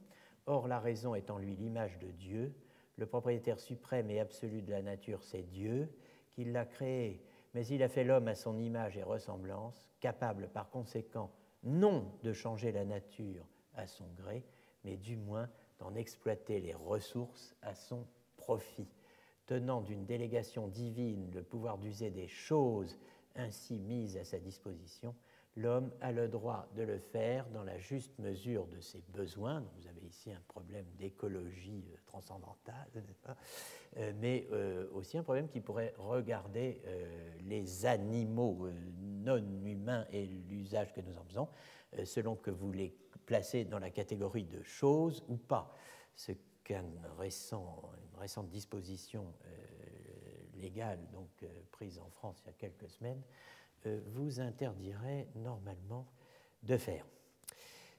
Or, la raison est en lui l'image de Dieu. Le propriétaire suprême et absolu de la nature, c'est Dieu, qui l'a créé, mais il a fait l'homme à son image et ressemblance, capable par conséquent non de changer la nature à son gré, mais du moins d'en exploiter les ressources à son profit. Tenant d'une délégation divine le pouvoir d'user des choses ainsi mises à sa disposition, l'homme a le droit de le faire dans la juste mesure de ses besoins. Donc vous avez ici un problème d'écologie transcendantale, n'est-ce pas, mais aussi un problème qui pourrait regarder les animaux non humains et l'usage que nous en faisons, selon que vous les placez dans la catégorie de choses ou pas. Ce qu'une récente disposition légale donc, prise en France il y a quelques semaines vous interdirait normalement de faire.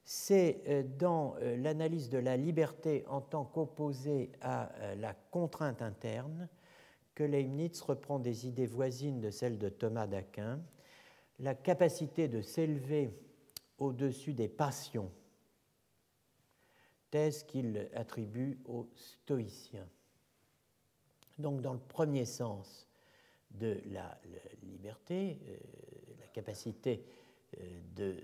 C'est dans l'analyse de la liberté en tant qu'opposée à la contrainte interne que Leibniz reprend des idées voisines de celles de Thomas d'Aquin, la capacité de s'élever au-dessus des passions, thèse qu'il attribue aux stoïciens. Donc, dans le premier sens de la liberté, la capacité de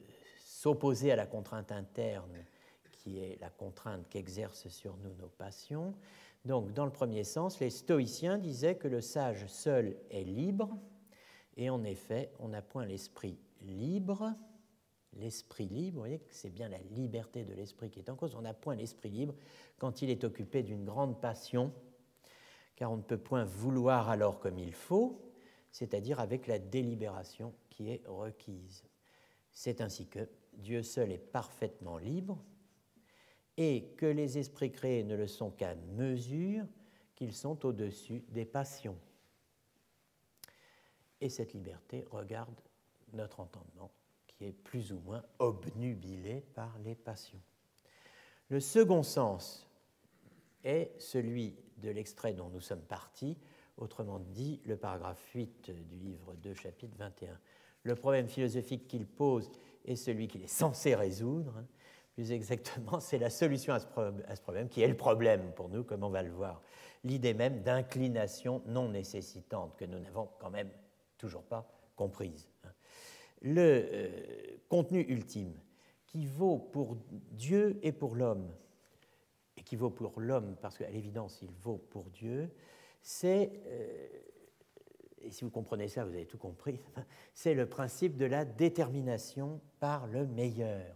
s'opposer à la contrainte interne qui est la contrainte qu'exercent sur nous nos passions. Donc, dans le premier sens, les stoïciens disaient que le sage seul est libre, et en effet, on n'a point l'esprit libre. L'esprit libre, vous voyez que c'est bien la liberté de l'esprit qui est en cause, on n'a point l'esprit libre quand il est occupé d'une grande passion, car on ne peut point vouloir alors comme il faut, c'est-à-dire avec la délibération qui est requise. C'est ainsi que Dieu seul est parfaitement libre et que les esprits créés ne le sont qu'à mesure qu'ils sont au-dessus des passions. Et cette liberté regarde notre entendement qui est plus ou moins obnubilé par les passions. Le second sens est celui de l'extrait dont nous sommes partis, autrement dit le paragraphe 8 du livre 2, chapitre 21. Le problème philosophique qu'il pose est celui qu'il est censé résoudre. Plus exactement, c'est la solution à ce problème qui est le problème pour nous, comme on va le voir. L'idée même d'inclination non nécessitante que nous n'avons quand même toujours pas comprise. Le contenu ultime qui vaut pour Dieu et pour l'homme, et qui vaut pour l'homme parce qu'à l'évidence il vaut pour Dieu, c'est, et si vous comprenez ça, vous avez tout compris, c'est le principe de la détermination par le meilleur,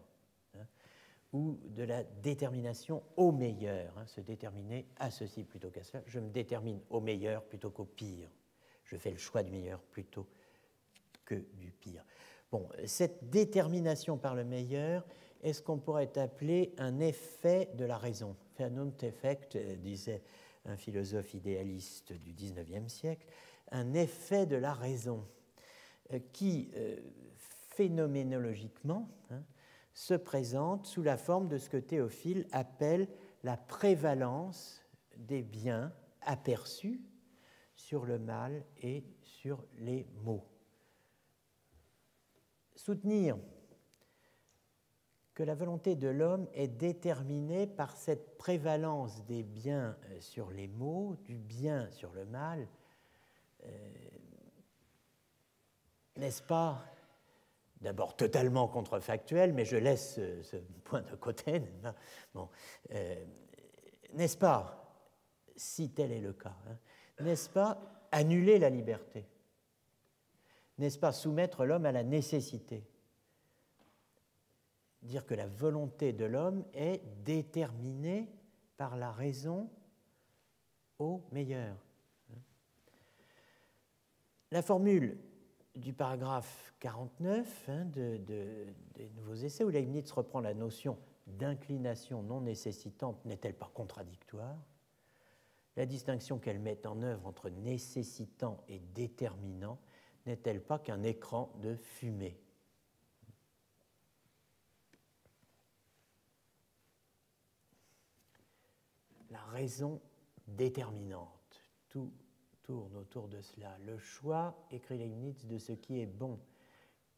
ou de la détermination au meilleur, se déterminer à ceci plutôt qu'à cela. Je me détermine au meilleur plutôt qu'au pire. Je fais le choix du meilleur plutôt que du pire. Bon, cette détermination par le meilleur est ce qu'on pourrait appeler un effet de la raison. Vernunfteffekt, disait un philosophe idéaliste du XIXe siècle, un effet de la raison qui, phénoménologiquement, se présente sous la forme de ce que Théophile appelle la prévalence des biens aperçus sur le mal et sur les maux. Soutenir que la volonté de l'homme est déterminée par cette prévalence des biens sur les maux, du bien sur le mal, n'est-ce pas, d'abord totalement contrefactuel, mais je laisse ce point de côté, bon, n'est-ce pas, si tel est le cas, n'est-ce pas annuler la liberté? N'est-ce pas soumettre l'homme à la nécessité? Dire que la volonté de l'homme est déterminée par la raison au meilleur. La formule du paragraphe 49 des Nouveaux Essais, où Leibniz reprend la notion d'inclination non nécessitante, n'est-elle pas contradictoire? La distinction qu'elle met en œuvre entre nécessitant et déterminant n'est-elle pas qu'un écran de fumée? La raison déterminante, tout tourne autour de cela. Le choix, écrit Leibniz, de ce qui est bon,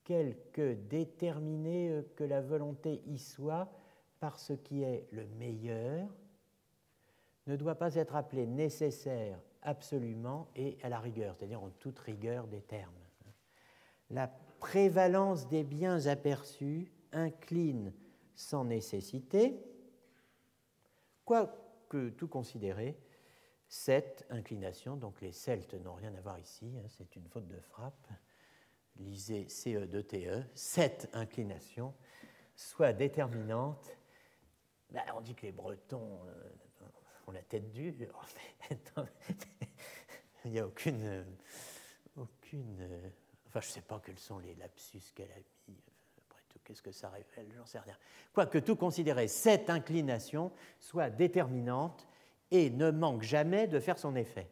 quelque déterminé que la volonté y soit par ce qui est le meilleur, ne doit pas être appelé nécessaire absolument et à la rigueur, c'est-à-dire en toute rigueur des termes. La prévalence des biens aperçus incline sans nécessité, quoique tout considéré, cette inclination, donc les Celtes n'ont rien à voir ici, c'est une faute de frappe, lisez CE2TE, cette inclination soit déterminante. Ben, on dit que les Bretons ont la tête dure, il n'y a aucune enfin, je ne sais pas quels sont les lapsus qu'elle a mis. Après tout, qu'est-ce que ça révèle? J'en sais rien. Quoique tout considéré, cette inclination soit déterminante et ne manque jamais de faire son effet.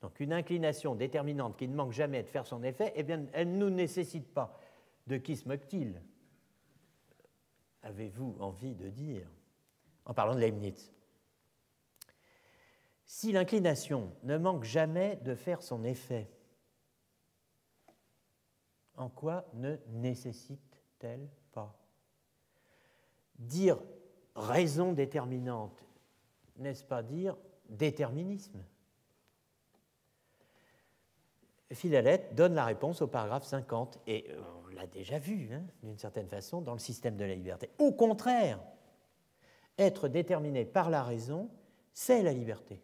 Donc, une inclination déterminante qui ne manque jamais de faire son effet, eh bien, elle ne nous nécessite pas. De qui se moque-t-il? Avez-vous envie de dire? En parlant de Leibniz. Si l'inclination ne manque jamais de faire son effet, en quoi ne nécessite-t-elle pas? Dire raison déterminante, n'est-ce pas dire déterminisme? Philalèthe donne la réponse au paragraphe 50, et on l'a déjà vu, d'une certaine façon, dans le système de la liberté. Au contraire, être déterminé par la raison, c'est la liberté.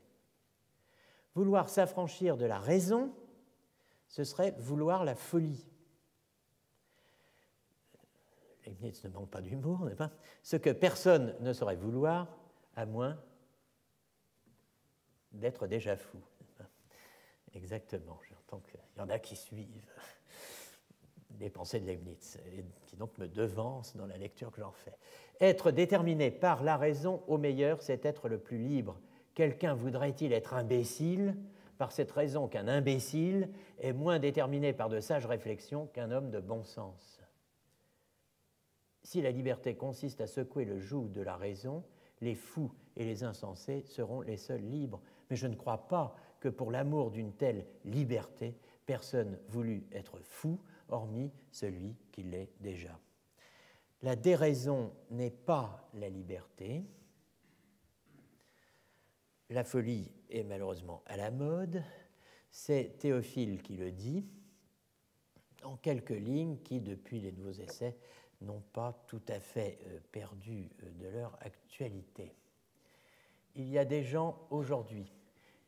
Vouloir s'affranchir de la raison, ce serait vouloir la folie. Leibniz ne manque pas d'humour, n'est-ce pas? Ce que personne ne saurait vouloir, à moins d'être déjà fou. Exactement, j'entends qu'il y en a qui suivent les pensées de Leibniz, et qui donc me devancent dans la lecture que j'en fais. Être déterminé par la raison au meilleur, c'est être le plus libre. Quelqu'un voudrait-il être imbécile par cette raison qu'un imbécile est moins déterminé par de sages réflexions qu'un homme de bon sens? Si la liberté consiste à secouer le joug de la raison, les fous et les insensés seront les seuls libres. Mais je ne crois pas que pour l'amour d'une telle liberté, personne voulut être fou, hormis celui qui l'est déjà. La déraison n'est pas la liberté. La folie est malheureusement à la mode. C'est Théophile qui le dit, en quelques lignes qui, depuis les Nouveaux Essais, n'ont pas tout à fait perdu de leur actualité. Il y a des gens aujourd'hui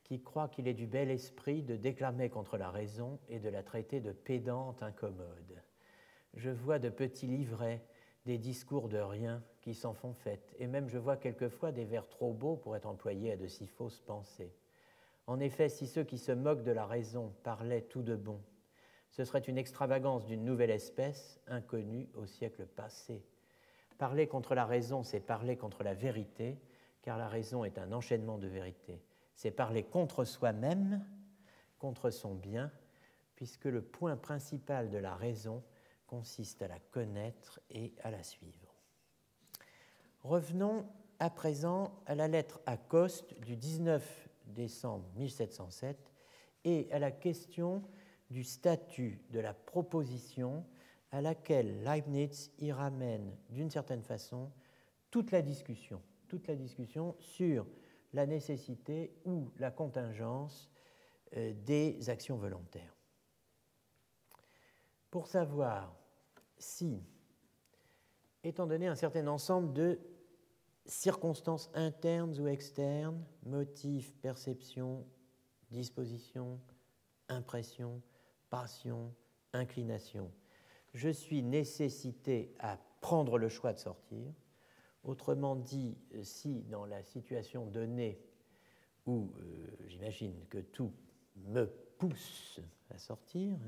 qui croient qu'il est du bel esprit de déclamer contre la raison et de la traiter de pédante incommode. Je vois de petits livrets, des discours de rien qui s'en font fête, et même je vois quelquefois des vers trop beaux pour être employés à de si fausses pensées. En effet, si ceux qui se moquent de la raison parlaient tout de bon, ce serait une extravagance d'une nouvelle espèce, inconnue au siècle passé. Parler contre la raison, c'est parler contre la vérité, car la raison est un enchaînement de vérités. C'est parler contre soi-même, contre son bien, puisque le point principal de la raison consiste à la connaître et à la suivre. Revenons à présent à la lettre à Coste du 19 décembre 1707 et à la question du statut de la proposition à laquelle Leibniz y ramène d'une certaine façon toute la discussion sur la nécessité ou la contingence des actions volontaires. Pour savoir si, étant donné un certain ensemble de circonstances internes ou externes, motifs, perceptions, dispositions, impressions, passions, inclinations, je suis nécessité à prendre le choix de sortir. Autrement dit, si dans la situation donnée où j'imagine que tout me pousse à sortir,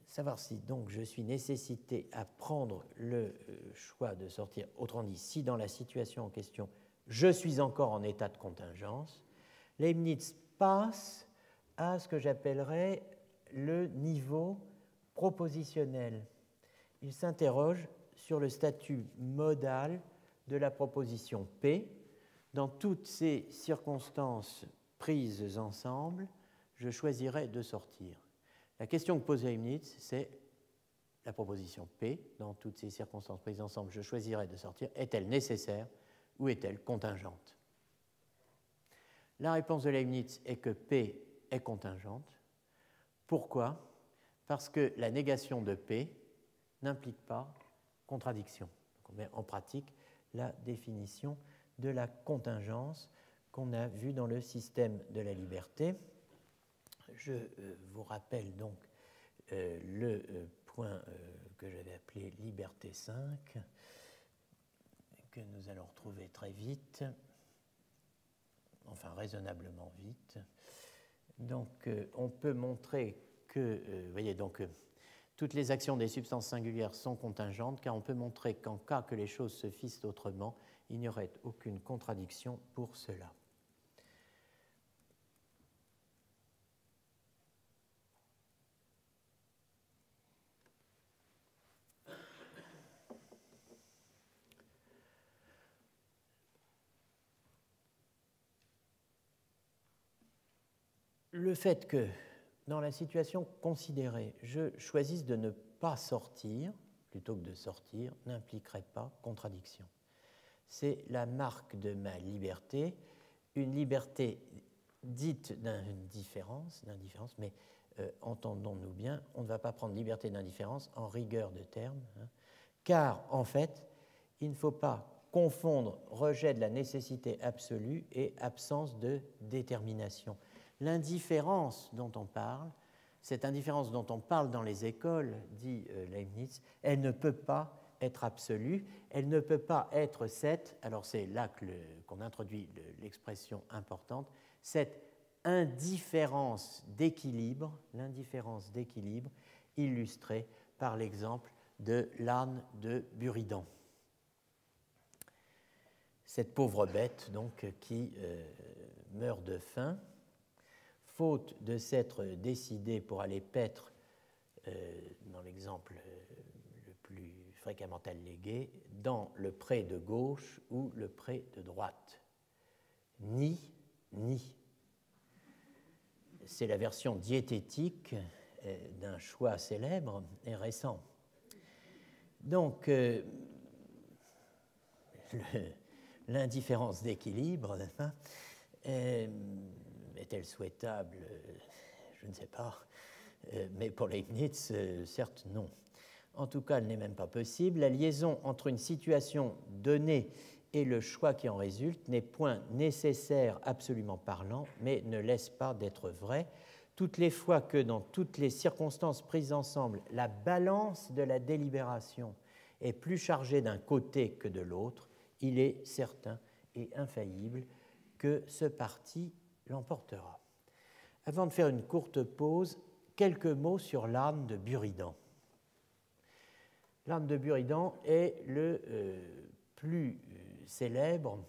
savoir si donc je suis nécessité à prendre le choix de sortir, autrement dit, si dans la situation en question, je suis encore en état de contingence, Leibniz passe à ce que j'appellerais le niveau propositionnel. Il s'interroge sur le statut modal de la proposition P. Dans toutes ces circonstances prises ensemble, je choisirais de sortir. La question que pose Leibniz, c'est la proposition P. Dans toutes ces circonstances prises ensemble, je choisirais de sortir. Est-elle nécessaire ou est-elle contingente? La réponse de Leibniz est que P est contingente. Pourquoi? Parce que la négation de P n'implique pas contradiction. Donc on met en pratique la définition de la contingence qu'on a vue dans le système de la liberté. Je vous rappelle donc le point que j'avais appelé liberté 5, que nous allons retrouver très vite, enfin raisonnablement vite. Donc on peut montrer que, vous voyez, donc toutes les actions des substances singulières sont contingentes, car on peut montrer qu'en cas que les choses se fissent autrement, il n'y aurait aucune contradiction pour cela. Le fait que, dans la situation considérée, je choisisse de ne pas sortir, plutôt que de sortir, n'impliquerait pas contradiction. C'est la marque de ma liberté, une liberté dite d'indifférence, mais entendons-nous bien, on ne va pas prendre liberté d'indifférence en rigueur de terme, car en fait, il ne faut pas confondre rejet de la nécessité absolue et absence de détermination. L'indifférence dont on parle, cette indifférence dont on parle dans les écoles, dit Leibniz, elle ne peut pas être absolue, elle ne peut pas être cette, alors c'est là qu'on introduit l'expression importante, cette indifférence d'équilibre, l'indifférence d'équilibre illustrée par l'exemple de l'âne de Buridan. Cette pauvre bête donc qui meurt de faim, faute de s'être décidée pour aller paître, dans l'exemple le plus fréquemment allégué, dans le pré de gauche ou le pré de droite. Ni. C'est la version diététique d'un choix célèbre et récent. Donc, l'indifférence d'équilibre, est-elle souhaitable? Je ne sais pas. Mais pour Leibniz, certes, non. En tout cas, elle n'est même pas possible. La liaison entre une situation donnée et le choix qui en résulte n'est point nécessaire absolument parlant, mais ne laisse pas d'être vrai. Toutes les fois que, dans toutes les circonstances prises ensemble, la balance de la délibération est plus chargée d'un côté que de l'autre, il est certain et infaillible que ce parti l'emportera. Avant de faire une courte pause, quelques mots sur l'âne de Buridan. L'âne de Buridan est le plus célèbre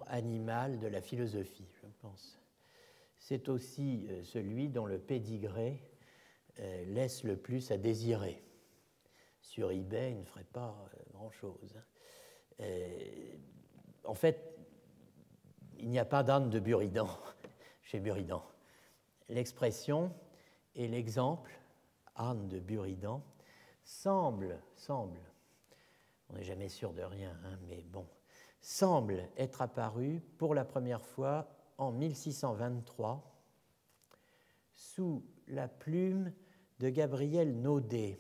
animal de la philosophie, je pense. C'est aussi celui dont le pédigré laisse le plus à désirer. Sur eBay, il ne ferait pas grand-chose. En fait, il n'y a pas d'âne de Buridan chez Buridan. l'expression et l'exemple, Anne de Buridan, semble, on n'est jamais sûr de rien, hein, mais bon, semble être apparu pour la première fois en 1623 sous la plume de Gabriel Naudet,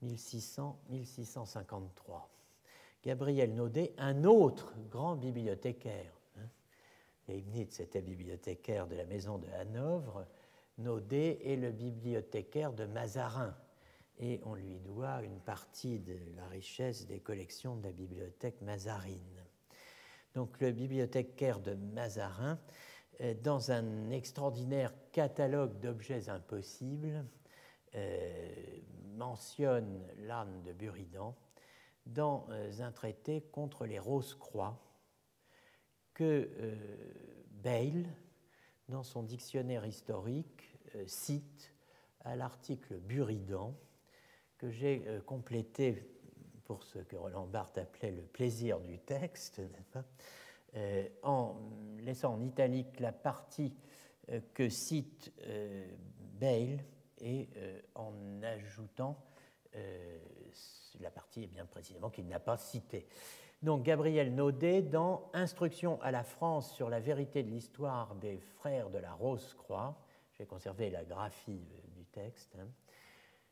1600-1653. Gabriel Naudet, un autre grand bibliothécaire. Leibniz était bibliothécaire de la maison de Hanovre. Naudet est le bibliothécaire de Mazarin. Et on lui doit une partie de la richesse des collections de la bibliothèque mazarine. Donc le bibliothécaire de Mazarin, dans un extraordinaire catalogue d'objets impossibles, mentionne l'âne de Buridan dans un traité contre les Rose-Croix que Bayle, dans son dictionnaire historique, cite à l'article Buridan, que j'ai complété pour ce que Roland Barthes appelait le plaisir du texte, en laissant en italique la partie que cite Bayle et en ajoutant la partie bien précisément qu'il n'a pas citée. Donc Gabriel Naudet, dans Instruction à la France sur la vérité de l'histoire des frères de la Rose-Croix, j'ai conservé la graphie du texte, hein,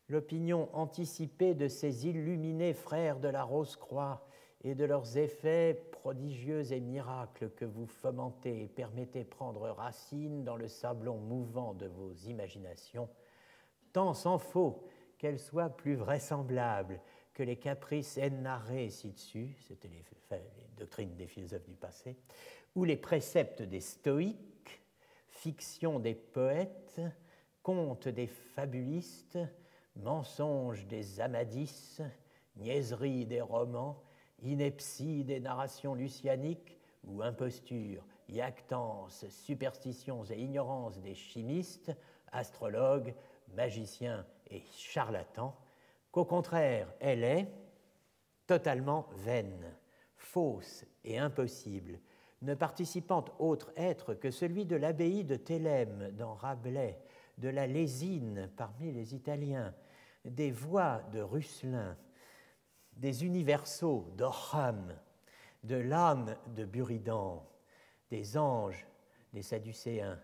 l'opinion anticipée de ces illuminés frères de la Rose-Croix et de leurs effets prodigieux et miracles que vous fomentez et permettez prendre racine dans le sablon mouvant de vos imaginations, tant s'en faut qu'elles soient plus vraisemblables que les caprices énarrés ci-dessus, c'était les doctrines des philosophes du passé, ou les préceptes des stoïques, fiction des poètes, contes des fabulistes, mensonges des amadis, niaiseries des romans, inepties des narrations lucianiques ou impostures, iactances, superstitions et ignorances des chimistes, astrologues, magiciens et charlatans, qu'au contraire, elle est totalement vaine, fausse et impossible, ne participant autre être que celui de l'abbaye de Thélème dans Rabelais, de la Lésine parmi les Italiens, des voix de Russelin, des universaux d'Orham, de l'âme de Buridan, des anges des Sadducéens,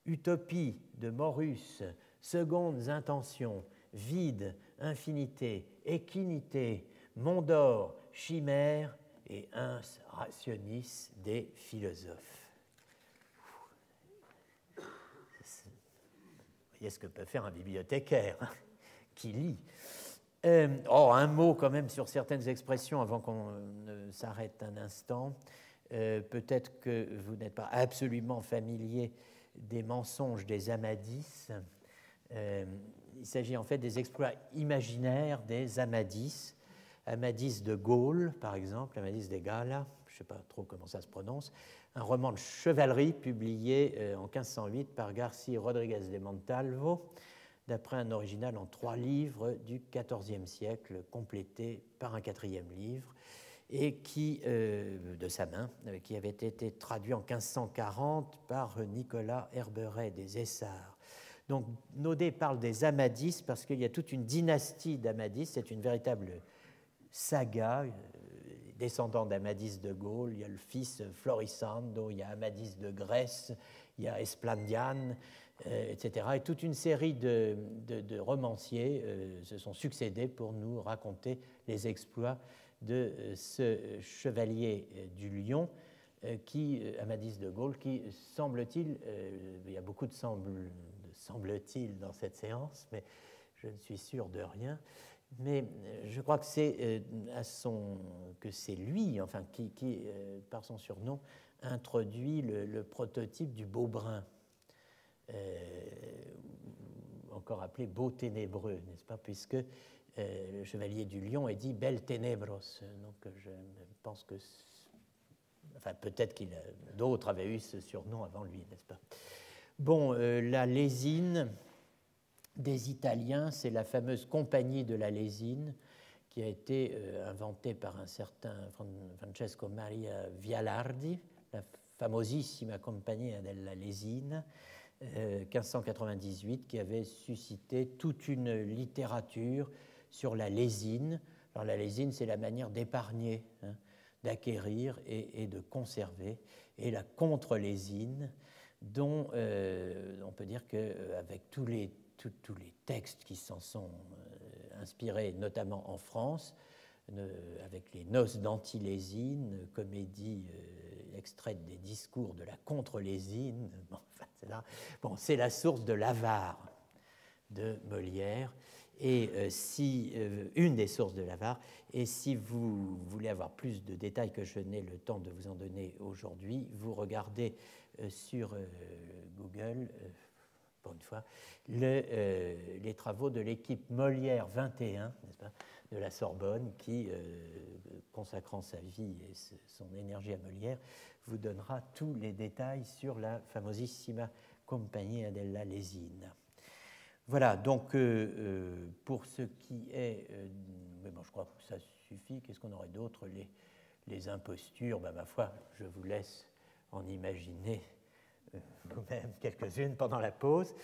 utopie de Morus, secondes intentions, vide, infinité, équinité, mondor, chimère et ins rationis des philosophes. Vous voyez ce que peut faire un bibliothécaire qui lit. Un mot quand même sur certaines expressions avant qu'on s'arrête un instant. Peut-être que vous n'êtes pas absolument familier des mensonges des Amadis. Il s'agit en fait des exploits imaginaires des Amadis. Amadis de Gaulle, par exemple, Amadis de Gala, je ne sais pas trop comment ça se prononce, un roman de chevalerie publié en 1508 par Garcia Rodriguez de Montalvo, d'après un original en 3 livres du XIVe siècle, complété par un 4e livre, et qui, de sa main, qui avait été traduit en 1540 par Nicolas Herberet des Essarts. Donc Naudet parle des Amadis parce qu'il y a toute une dynastie d'Amadis, c'est une véritable saga, descendant d'Amadis de Gaulle, il y a le fils Florissando, il y a Amadis de Grèce, il y a Esplandian, etc. Et toute une série de romanciers se sont succédés pour nous raconter les exploits de ce chevalier du Lion, Amadis de Gaulle, qui semble-t-il, il y a beaucoup de semble-t-il dans cette séance, mais je ne suis sûr de rien, mais je crois que c'est lui, enfin, qui par son surnom, introduit le prototype du beau brun, encore appelé beau ténébreux, n'est-ce pas, puisque le chevalier du Lion est dit bel ténébros, donc je pense que, enfin, peut-être qu'il d'autres avaient eu ce surnom avant lui, n'est-ce pas. Bon, la Lésine des Italiens, c'est la fameuse compagnie de la Lésine qui a été inventée par un certain Francesco Maria Vialardi, la famosissima Compagnia della Lesina, 1598, qui avait suscité toute une littérature sur la lésine. Alors la lésine, c'est la manière d'épargner, hein, d'acquérir et de conserver, et la contre-lésine, dont on peut dire qu'avec tous les textes qui s'en sont inspirés, notamment en France, avec les Noces d'Antilésine, comédie extraite des discours de la contre-lésine, c'est la source de l'avare de Molière, et une des sources de l'avare. Et si vous voulez avoir plus de détails que je n'ai le temps de vous en donner aujourd'hui, vous regardez sur Google, pour une fois, les travaux de l'équipe Molière 21, n'est-ce pas, de la Sorbonne, qui, consacrant sa vie et son énergie à Molière, vous donnera tous les détails sur la famosissima Compagnia della Lesina. Voilà, donc pour ce qui est... mais bon, je crois que ça suffit. Qu'est-ce qu'on aurait d'autre? Les impostures, ma foi, je vous laisse en imaginer vous-même quelques-unes pendant la pause.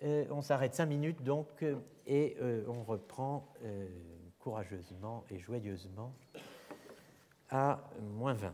On s'arrête 5 minutes, donc, et on reprend courageusement et joyeusement à -20.